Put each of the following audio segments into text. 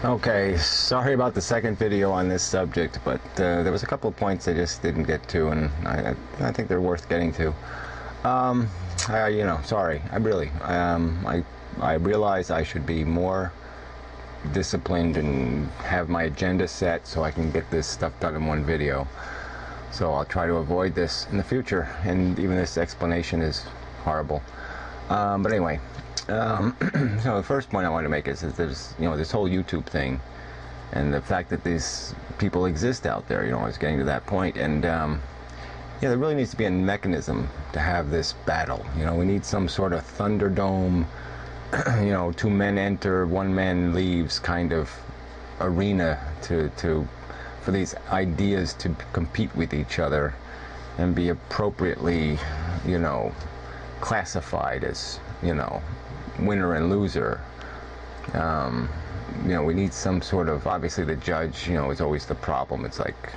Okay, sorry about the second video on this subject, but there was a couple of points I just didn't get to, and I think they're worth getting to. Sorry, I realize I should be more disciplined and have my agenda set so I can get this stuff done in one video. So I'll try to avoid this in the future, and even this explanation is horrible. But anyway. So the first point I wanted to make is that there's, this whole YouTube thing, and the fact that these people exist out there. I was getting to that point, and there really needs to be a mechanism to have this battle. We need some sort of Thunderdome, two men enter, one man leaves kind of arena for these ideas to compete with each other and be appropriately, classified as, winner and loser. We need some sort of, obviously the judge, is always the problem. It's like,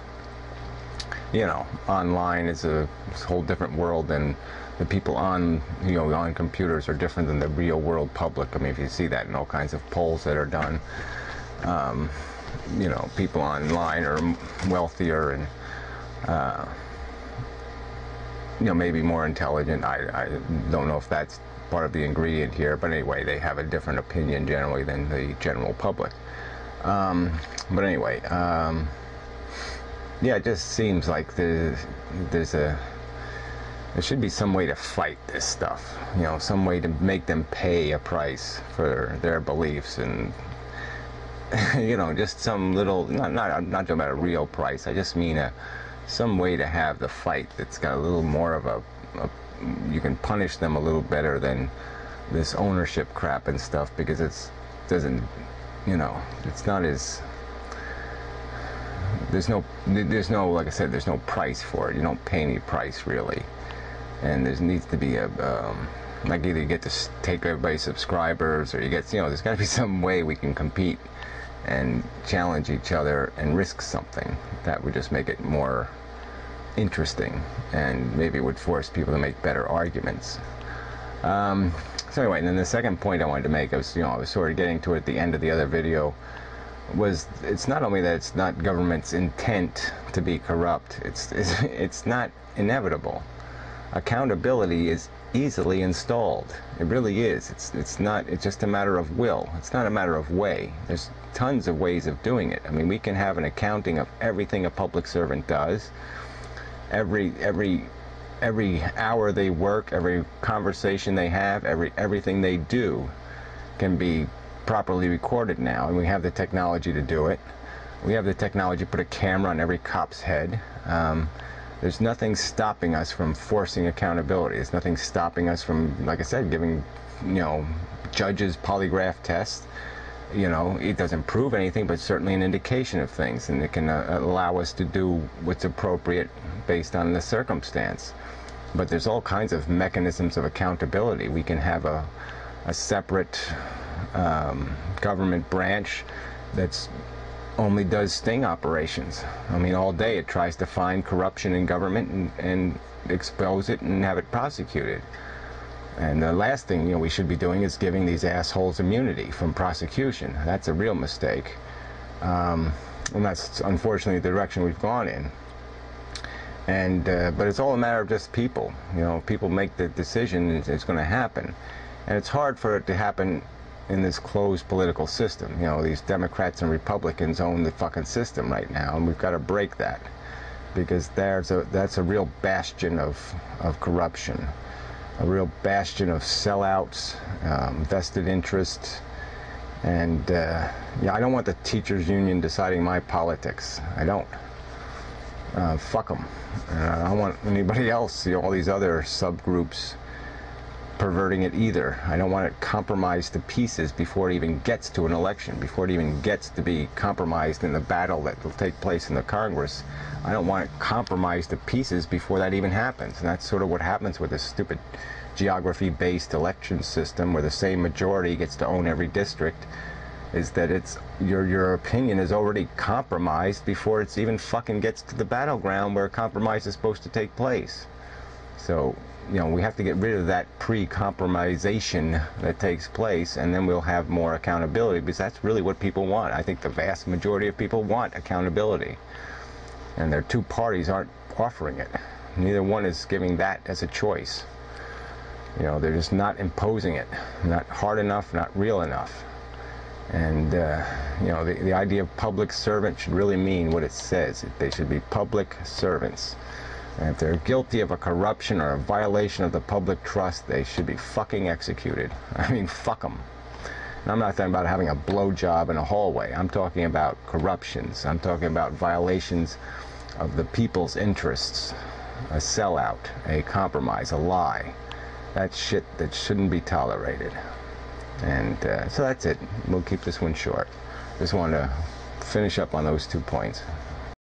online is a whole different world than the people on, on computers are different than the real world public. I mean, if you see that in all kinds of polls that are done, people online are wealthier and, maybe more intelligent. I don't know if that's part of the ingredient here, but anyway, they have a different opinion generally than the general public. But anyway, it just seems like there should be some way to fight this stuff. Some way to make them pay a price for their beliefs, and just some little, not talking about a real price. I just mean some way to have the fight that's got a little more of a you can punish them a little better than this ownership crap and stuff, because it's not as, there's no, like I said, there's no price for it. You don't pay any price really, and there needs to be a like either you get to take everybody's subscribers, or you get, there's got to be some way we can compete and challenge each other and risk something that would just make it more interesting, and maybe it would force people to make better arguments. So anyway, and then the second point I wanted to make, I was sort of getting to it at the end of the other video, was it's not only that it's not government's intent to be corrupt, it's not inevitable. Accountability is easily installed. It really is. It's just a matter of will. It's not a matter of way. There's tons of ways of doing it. I mean, we can have an accounting of everything a public servant does. Every hour they work, every conversation they have, everything they do can be properly recorded now, and we have the technology to do it. We have the technology to put a camera on every cop's head. There's nothing stopping us from forcing accountability. There's nothing stopping us from, like I said, giving, judges polygraph tests. It doesn't prove anything, but certainly an indication of things, and it can allow us to do what's appropriate based on the circumstance. But there's all kinds of mechanisms of accountability. We can have a separate government branch that's only does sting operations. I mean, all day it tries to find corruption in government and expose it and have it prosecuted. And the last thing we should be doing is giving these assholes immunity from prosecution. That's a real mistake, and that's unfortunately the direction we've gone in. And but it's all a matter of just people. People make the decision, it's going to happen, and it's hard for it to happen in this closed political system. These Democrats and Republicans own the fucking system right now, and we've got to break that, because that's a real bastion of corruption. A real bastion of sellouts, vested interests, and I don't want the teachers' union deciding my politics. I don't. Fuck them. I don't want anybody else, all these other subgroups, perverting it either. I don't want it compromised to pieces before it even gets to an election, before it even gets to be compromised in the battle that will take place in the Congress. I don't want it compromised to pieces before that even happens. And that's sort of what happens with this stupid geography-based election system, where the same majority gets to own every district, is that it's your opinion is already compromised before it's even fucking gets to the battleground where compromise is supposed to take place. So, you know, we have to get rid of that pre-compromisation that takes place, and then we'll have more accountability, because that's really what people want. I think the vast majority of people want accountability, and their two parties aren't offering it. Neither one is giving that as a choice. You know, they're just not imposing it, not hard enough, not real enough. And you know, the idea of public servant should really mean what it says. They should be public servants. And if they're guilty of a corruption or a violation of the public trust, they should be fucking executed. I mean, fuck them. And I'm not talking about having a blowjob in a hallway. I'm talking about corruptions. I'm talking about violations of the people's interests. A sellout, a compromise, a lie. That's shit that shouldn't be tolerated. And so that's it. We'll keep this one short. Just wanted to finish up on those 2 points.